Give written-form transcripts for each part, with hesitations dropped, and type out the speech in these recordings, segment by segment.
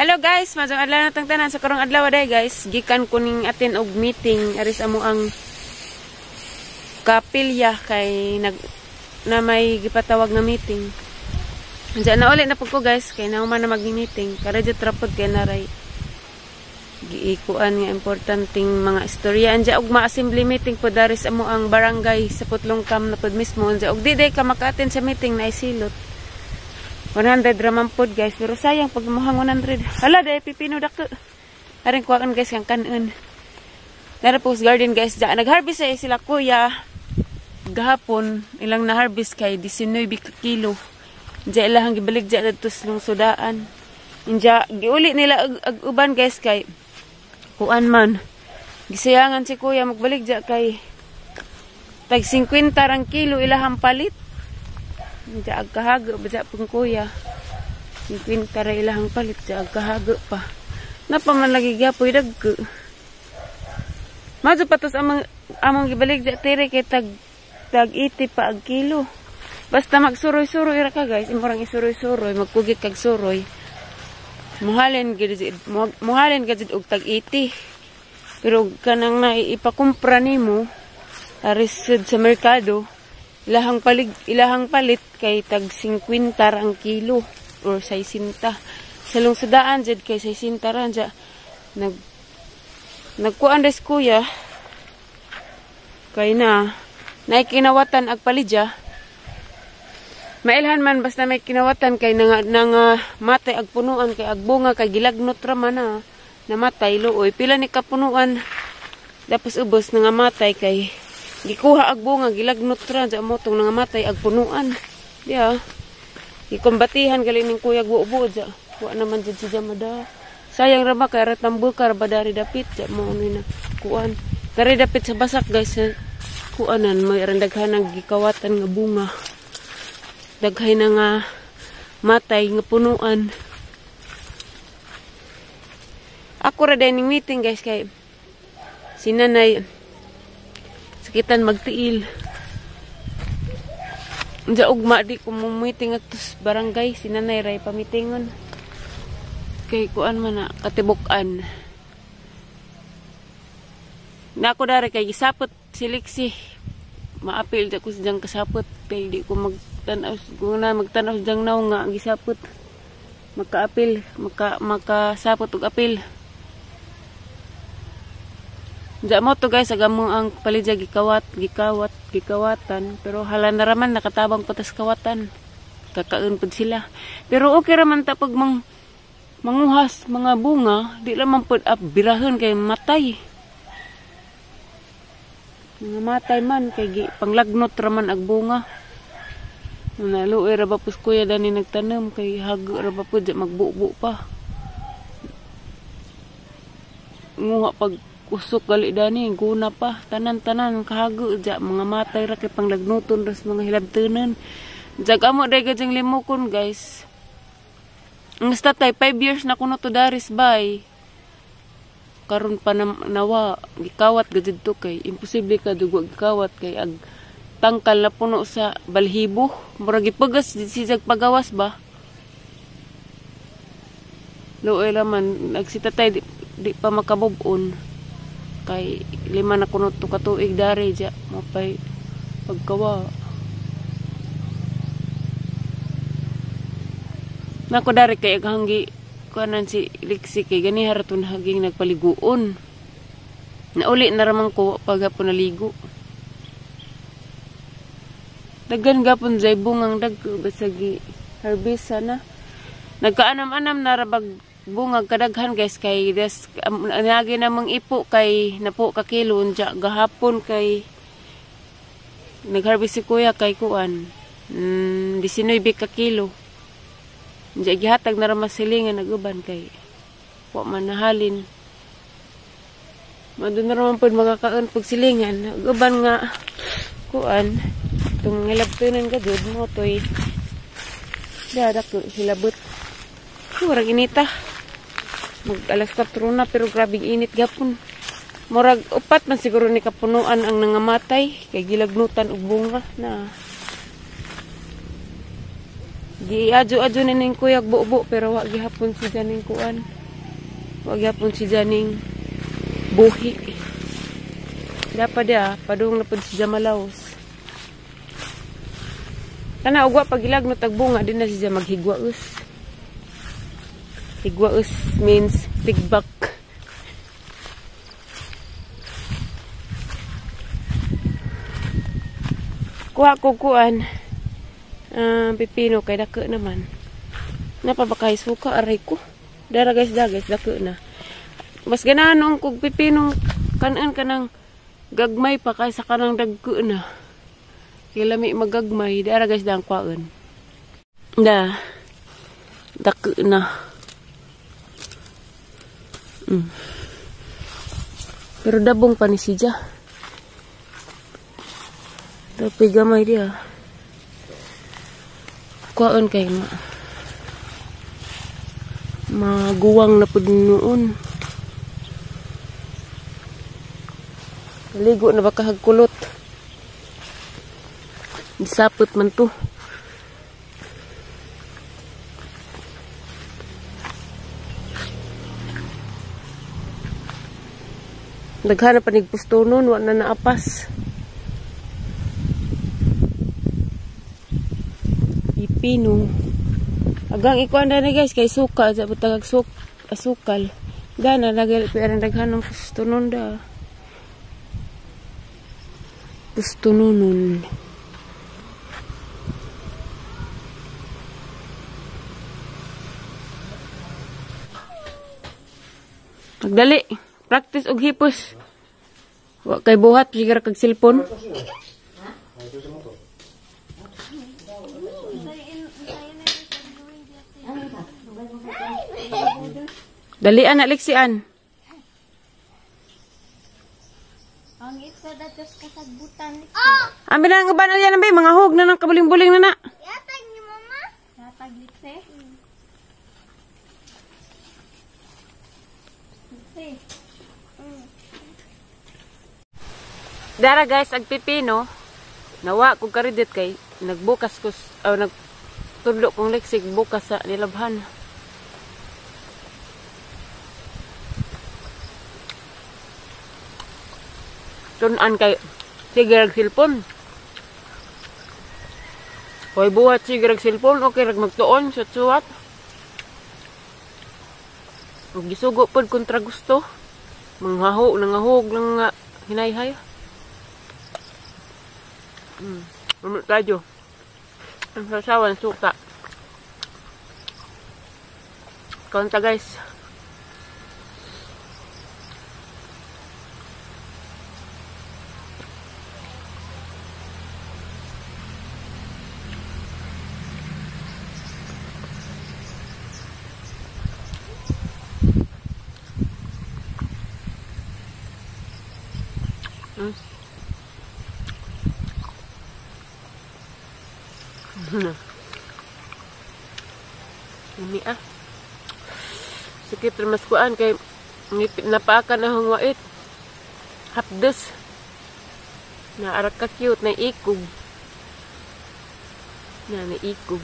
Hello guys, majong adlaw natang tanan sa karong adlaw day guys. Gikan ko ning atin og meeting aris amo ang kapilya kay na may gipatawag nga meeting. Diyan na ulit na pud ko guys kay nauman na mag-meeting. Para jud trapod kay naray giikuan nga importanteng mga istorya. Anja og ma-assembly meeting pud aris amo ang barangay sa Putlongkam na pud mismo. Anja og di day ka maka-attend sa meeting na isilot. 100 raman pod guys, pero sayang pag muhang 100. Hala, dahil pipino dako. Aring kuhaan guys, kang kanon. Nara post garden guys, nag-harvest ay sila kuya. Gahapon, ilang na-harvest kay 19 kilo. Diya ilahang gibalik diya datos ng sudaan. Diya, giuli nila ag-uban guys kay kuan man. Gisayangan si kuya magbalik diya kay tag 50 rang kilo ilahang palit. Diya agkahago ba diya pong kuya. 50 ra ilahang palit diya agkahago pa. Napaman lagi gapoy dagko. Madyo patos among gibalik diya tere kay tag 80 pa ag kilo. Basta magsuroy-suroy ra ka guys, imorang isuroy-suroy, magkugit kag suroy. Muhalin gid og tag 80. Pero kanang na ipakumpra nimo aris sa merkado. Ilahang palit kay tag 50 ang kilo or 60. Sa lungsodaan jud kay 60 ra dya. Nagkuan des kuya kay na kinawatan ag palidya. Mailhan man basta may kinawatan kay nang matay ag punuan kay ag bunga kay gilagnot ra man na namatay luoy. Pila ni kapunuan tapos ubos nga matay kay gikuha ag bunga gilagnot ra sa motong nangamatay ag punuan. Diya. Ikumbatihan gali ning kuya buo ja. Wa naman jud si Jamada. Sayang ra ba kay ratambukar ba dari dapit ja mo ni na kuan. Dari dapit sa basak guys. Kuanan may daghan ng gikawatan nga bunga. Daghay na nga matay nga punuan. Ako ra dining meeting guys kay sinanay sakitan magtiil. Diya ugma di ko meeting at barangay sinanay ray pamitingon. Kay kuan man na katibukan. Na ako dari kay gisapot siliksi. Maapil di ko siyang kasapot kay di ko magtanaw magtanaw naw nga gisapot. Makaapil, makasapot og apil. Diya mo to guys, agamo ang palidya gikawatan. Pero hala na raman, nakatabang patas kawatan. Kakaon pod sila. Pero okay raman ta pag manguhas mga bunga, di raman pod birahan kay matay. Mga matay man, kay panglagnot raman ag bunga. Naluoy ra ba pus kuya dani nagtanom, kay hago ra ba pod magbubo pa. Nguha pag usok gali dani guna pa tanan-tanan kahago ja mga matay ra kay panglagnuton ras mga hilabtenan jag amo day gajang limukon guys. Ang statay 5 years na kuno to daris bay karon pa nawa gikawat gajud to kay imposible ka dugo gikawat kay ag tangkal na puno sa balhibo murag gipagas si jag pagawas ba luoy laman nagsitatay di pa makabubon kay 5 na kuno to katuig dari ja mapay pagkawa nako dari kay aghanggi kuanan si Lixi kay gani haraton haging nagpaliguon nauli na ramang ko pagapon naligo daghan gapon jay bungang dagko basagi harvest sana nagkaanam-anam na rabag bungag kadaghan guys kay des nagi namang ipo kay napo ka kilo unja gahapon kay nagharvest si kuya kay kuan 19 ka kilo unja gihatag na ra masilingan naguban kay wa man nahalin madun na raman pod makakaon pag silingan naguban nga kuan tung ngilabtunan ka jud mo toy dadak hilabot murag inita mag alas 4 na pero grabe init gapon murag upat man siguro ni kapunuan ang nangamatay kay gilagnutan og bunga na Giadyo-adyo na ning kuyag buo pero wa gihapon si janing kuan. Wa gihapon si janing buhi. Dapat dia padung na pud si Jamalaos. Kana ugwa pagilag no tagbunga din na siya maghigwaus. Higwaus means tigbak. Kuha ko kuan pipino kay dako naman. Napa ba kay suka aray ko. Dara guys dako na. Mas ganahan kog pipino kanan kanang gagmay pa kaysa kanang dagko na. Kaya lami magagmay. Dara guys dang kwaon. Dako na. Pero dabong pa ni siya. Tapi gamay dia. Kwaon kay maguwang na pud noon. Ligo na baka hagkulot. Disapot man to. Daghana pa nigpusto nun, wa na naapas. Pipino. Agang ikuan na guys, kay suka, sa butagag asukal. Dana, pero daghanang pusto nun da. Pusto nun. Magdali. Practice og hipos. Wa kay buhat sigara kag cellphone. Dalian na liksian. Ang ito datos kasagbutan. Amin na nga banal yan bay mga hog na ng kabuling-buling na na. Yatag ni mama. Yatag litse. Dara guys, ag pipino. Nawa kog karidit kay nagbukas ko nagtudlo kong leksik bukas sa nilabhan. Tunan kay sigarag silpon. Hoy buhat sigarag silpon okay rag magtuon sa suwat. Ug gisugo pod kontra gusto. Manghahog nangahog lang hinayhay. Tayo. Ang sasawan suka. Konta guys. Ini sakit mas kuan kay ngipit napaakan na hong wait hapdes na arak ka cute na ikog na ikog.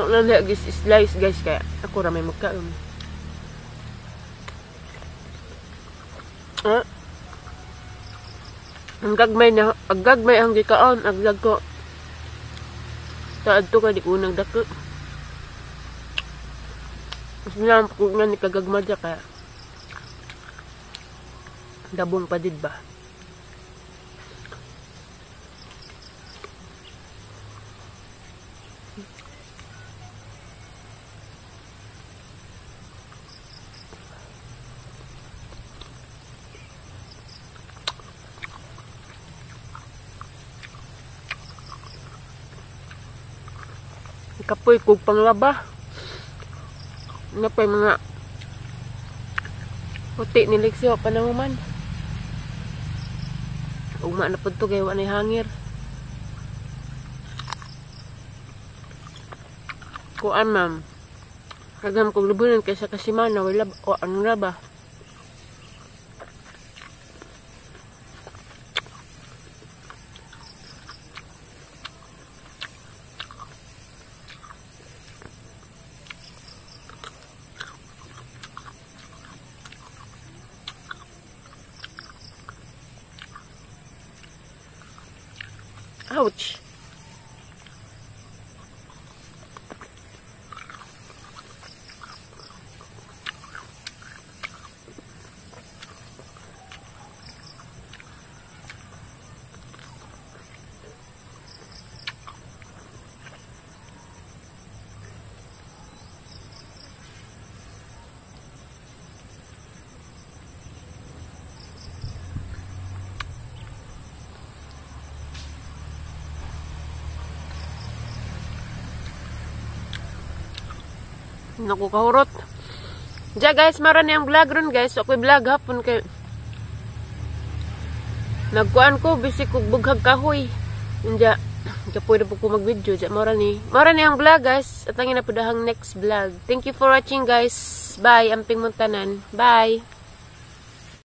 Nalala guys, slice guys kaya ako ramay magkaon. Ang gagmay ang gikaon, ang dagko. Taad to ka di unang dako. Mas nampuk na ni kagagma dya kaya dabong pa did ba? kapoy kog panglaba. Napay mga puti ni Lexio panahuman. Ugma na pud to kay wa nay hangir. Kuan ma'am. Kagam kog lubunan kaysa kasimana wala o anong raba. Ouch. Naku kahurot. Diya guys, mara na yung vlog ron guys. Ako'y vlog hapon kay nagkuan ko, bisik kong bughag kahoy. Diya, pwede po ko mag-video. Diya, mara na yung vlog guys. At ang inapudahang next vlog. Thank you for watching guys. Bye, Amping Muntanan. Bye.